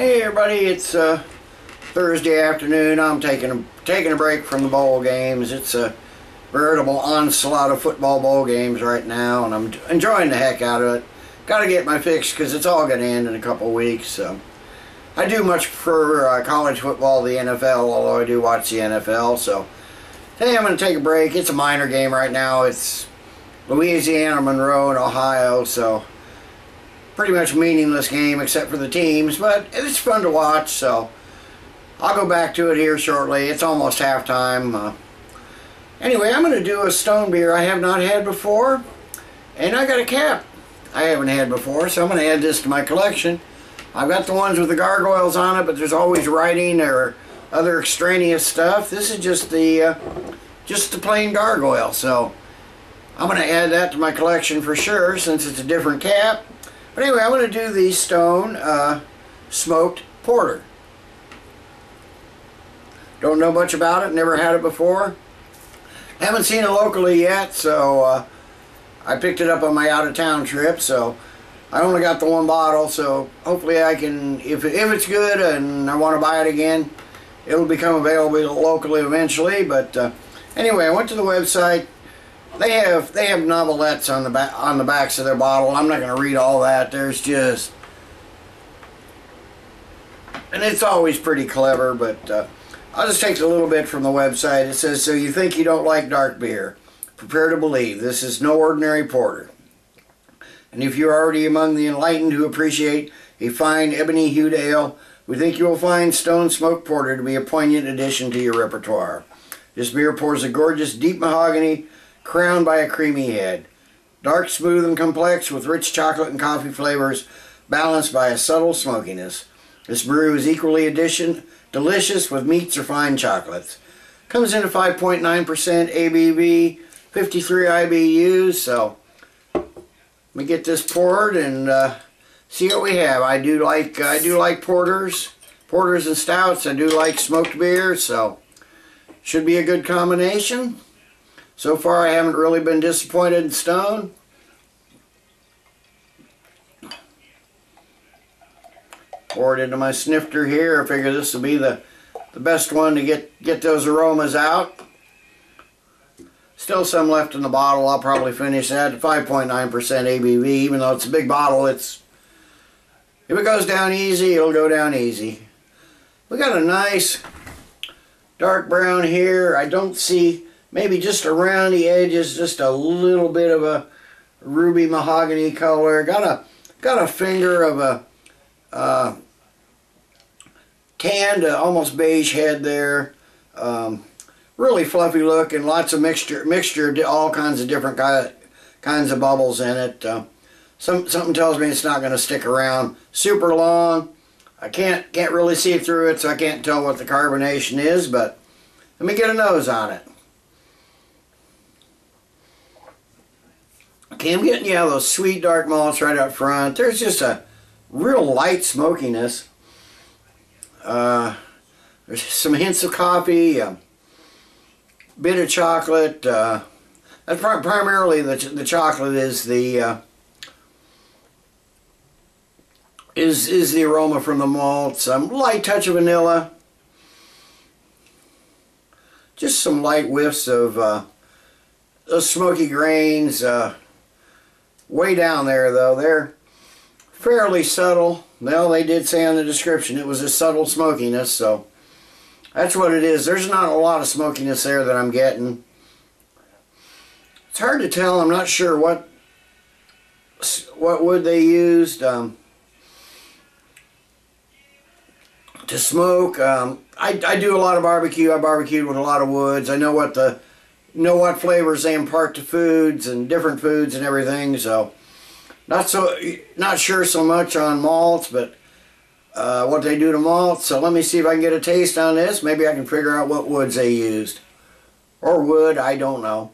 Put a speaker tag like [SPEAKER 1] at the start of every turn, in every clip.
[SPEAKER 1] Hey everybody, it's Thursday afternoon. I'm taking a break from the bowl games. It's a veritable onslaught of football bowl games right now, and I'm enjoying the heck out of it. Got to get my fix because it's all going to end in a couple weeks. So I do much prefer college football to the NFL, although I do watch the NFL. So today I'm going to take a break. It's a minor game right now. It's Louisiana, Monroe, and Ohio, so pretty much meaningless game except for the teams, but it's fun to watch, so I'll go back to it here shortly. It's almost halftime. Anyway, I'm going to do a stone beer I have not had before, and I got a cap I haven't had before, so I'm going to add this to my collection. I've got the ones with the gargoyles on it, but there's always writing or other extraneous stuff. This is just the plain gargoyle, so I'm going to add that to my collection for sure since it's a different cap. But anyway, I'm going to do the Stone Smoked Porter. Don't know much about it, never had it before. Haven't seen it locally yet, so I picked it up on my out-of-town trip, so I only got the one bottle, so hopefully I can, if it's good and I want to buy it again, it'll become available locally eventually. But anyway, I went to the website. They have novelettes on the backs of their bottle. I'm not going to read all that. There's just, and it's always pretty clever, but I'll just take a little bit from the website. It says, "So you think you don't like dark beer? Prepare to believe this is no ordinary porter. And if you're already among the enlightened who appreciate a fine ebony-hued ale, we think you will find Stone Smoked Porter to be a poignant addition to your repertoire. This beer pours a gorgeous deep mahogany crowned by a creamy head. Dark, smooth, and complex with rich chocolate and coffee flavors balanced by a subtle smokiness. This brew is equally delicious with meats or fine chocolates. Comes in at 5.9% ABV, 53 IBUs, so let me get this poured and see what we have. I do like porters and stouts. I do like smoked beer, so should be a good combination. So far, I haven't really been disappointed in Stone. Pour it into my snifter here. I figure this will be the best one to get those aromas out. Still some left in the bottle. I'll probably finish that at 5.9% ABV. Even though it's a big bottle, if it goes down easy, it'll go down easy. We got a nice dark brown here. I don't see, maybe just around the edges, just a little bit of a ruby mahogany color. Got a finger of a tanned, almost beige head there. Really fluffy look and lots of mixture, all kinds of different kinds of bubbles in it. Something tells me it's not going to stick around super long. I can't really see through it, so I can't tell what the carbonation is, but let me get a nose on it. Okay, I'm getting, yeah, those sweet dark malts right up front. There's just a real light smokiness. There's some hints of coffee, a bit of chocolate. That's primarily the chocolate is the is the aroma from the malts. Light touch of vanilla. Just some light whiffs of those smoky grains. Way down there, though, they're fairly subtle. Well, they did say on the description it was a subtle smokiness, so that's what it is. There's not a lot of smokiness there that I'm getting. It's hard to tell. I'm not sure what wood they used to smoke. I do a lot of barbecue. I barbecued with a lot of woods. I know what flavors they impart to foods and different foods and everything. So not sure so much on malts, but what they do to malts. So let me see if I can get a taste on this. Maybe I can figure out what woods they used, or wood. I don't know.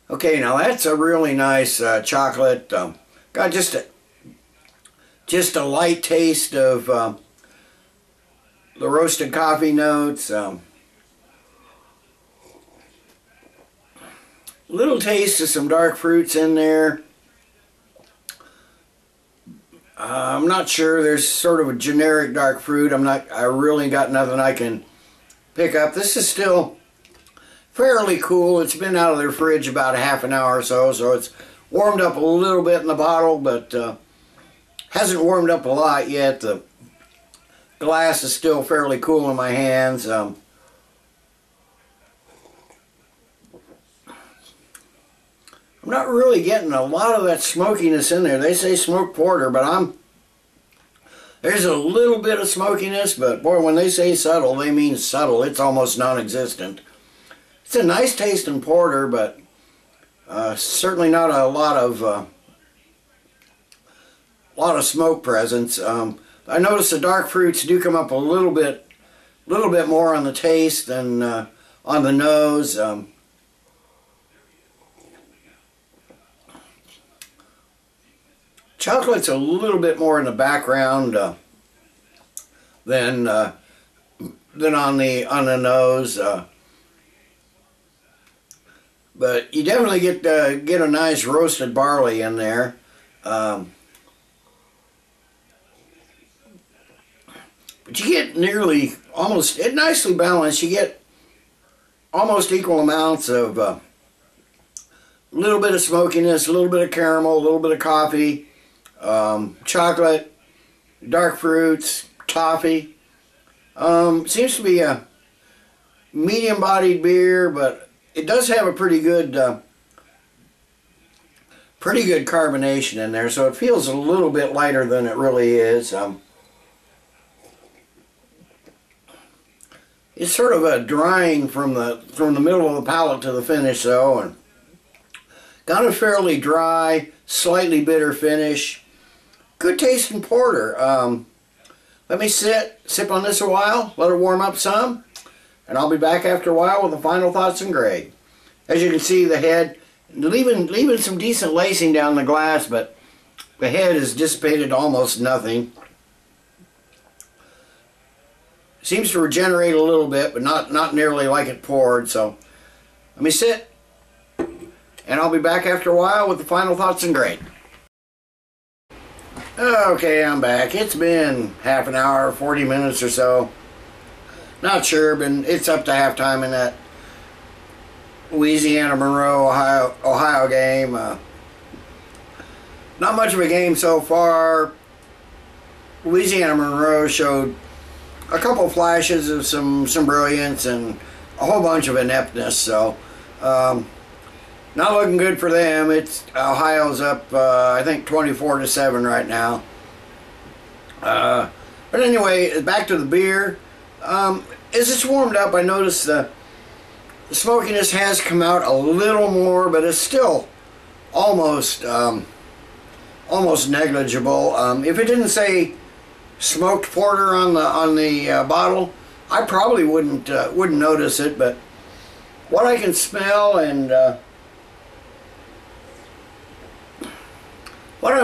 [SPEAKER 1] Okay, now that's a really nice chocolate. Got just a light taste of the roasted coffee notes. Little taste of some dark fruits in there. not sure. There's sort of a generic dark fruit. I really got nothing I can pick up. This is still fairly cool. It's been out of their fridge about a half an hour or so, so it's warmed up a little bit in the bottle, but hasn't warmed up a lot yet. The glass is still fairly cool in my hands. I'm not really getting a lot of that smokiness in there. They say smoked porter, but there's a little bit of smokiness, but boy, when they say subtle, they mean subtle. It's almost non-existent. It's a nice tasting porter, but certainly not a lot of smoke presence. I noticed the dark fruits do come up a little bit more on the taste than on the nose. Chocolate's a little bit more in the background than on the nose, but you definitely get a nice roasted barley in there. But you get it's nicely balanced. You get almost equal amounts of a little bit of smokiness, a little bit of caramel, a little bit of coffee, chocolate, dark fruits, toffee. Seems to be a medium-bodied beer, but it does have a pretty good carbonation in there, so it feels a little bit lighter than it really is. It's sort of a drying from the middle of the palate to the finish, though, and got a fairly dry, slightly bitter finish. Good tasting porter. Let me sip on this a while, let it warm up some, and I'll be back after a while with the final thoughts and grade. As you can see, the head, leaving some decent lacing down the glass, but the head is dissipated to almost nothing. Seems to regenerate a little bit, but not nearly like it poured. So let me sit, and I'll be back after a while with the final thoughts and grade. Okay, I'm back. It's been half an hour, 40 minutes or so. Not sure, but it's up to halftime in that Louisiana-Monroe, Ohio game. Not much of a game so far. Louisiana-Monroe showed a couple flashes of some brilliance and a whole bunch of ineptness, so not looking good for them. Ohio's up, I think 24-7 right now. But anyway, back to the beer. As it's warmed up, I noticed the smokiness has come out a little more, but it's still almost negligible. If it didn't say smoked porter on the bottle, I probably wouldn't notice it. But what I can smell and what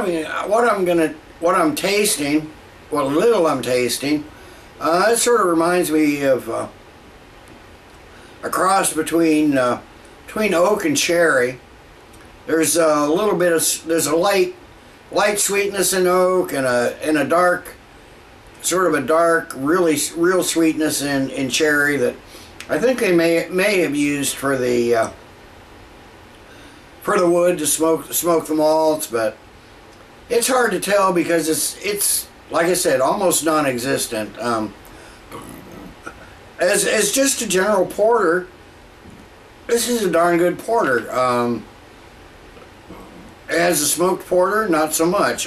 [SPEAKER 1] I'm tasting, what little I'm tasting, it sort of reminds me of a cross between oak and cherry. There's a little bit of light sweetness in oak and a dark, sort of a dark, real sweetness in cherry that I think they may have used for the wood to smoke the malts, but it's hard to tell because it's like I said, almost non-existent. As just a general porter, this is a darn good porter. As a smoked porter, not so much.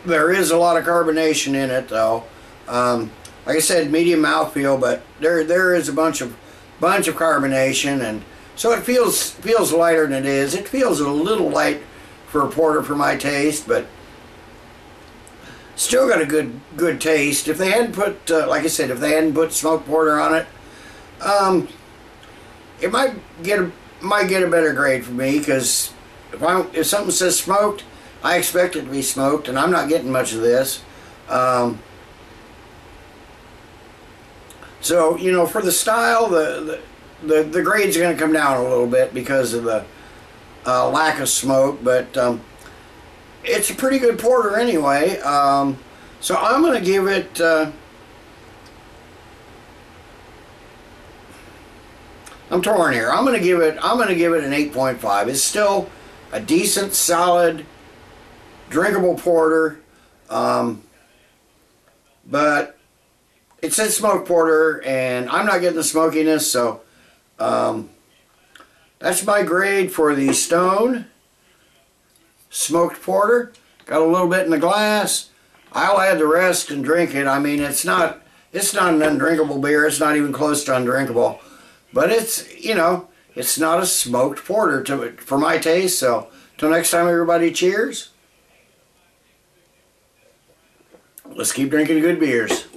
[SPEAKER 1] There is a lot of carbonation in it, though. Like I said, medium mouthfeel, but there is a bunch of carbonation, and so it feels lighter than it is. It feels a little light for a porter for my taste, but still got a good taste. If they hadn't put, like I said, if they hadn't put smoked porter on it, it might get a better grade for me, because if something says smoked, I expect it to be smoked, and I'm not getting much of this. So, you know, for the style, the grade's going to come down a little bit because of the lack of smoke, but it's a pretty good porter anyway. So I'm going to give it. I'm torn here. I'm going to give it an 8.5. It's still a decent, solid, drinkable porter, but it said smoked porter, and I'm not getting the smokiness, so that's my grade for the Stone smoked porter. Got a little bit in the glass. I'll add the rest and drink it. I mean, it's not an undrinkable beer. It's not even close to undrinkable. But it's, you know, it's not a smoked porter for my taste. So, till next time, everybody, cheers. Let's keep drinking good beers.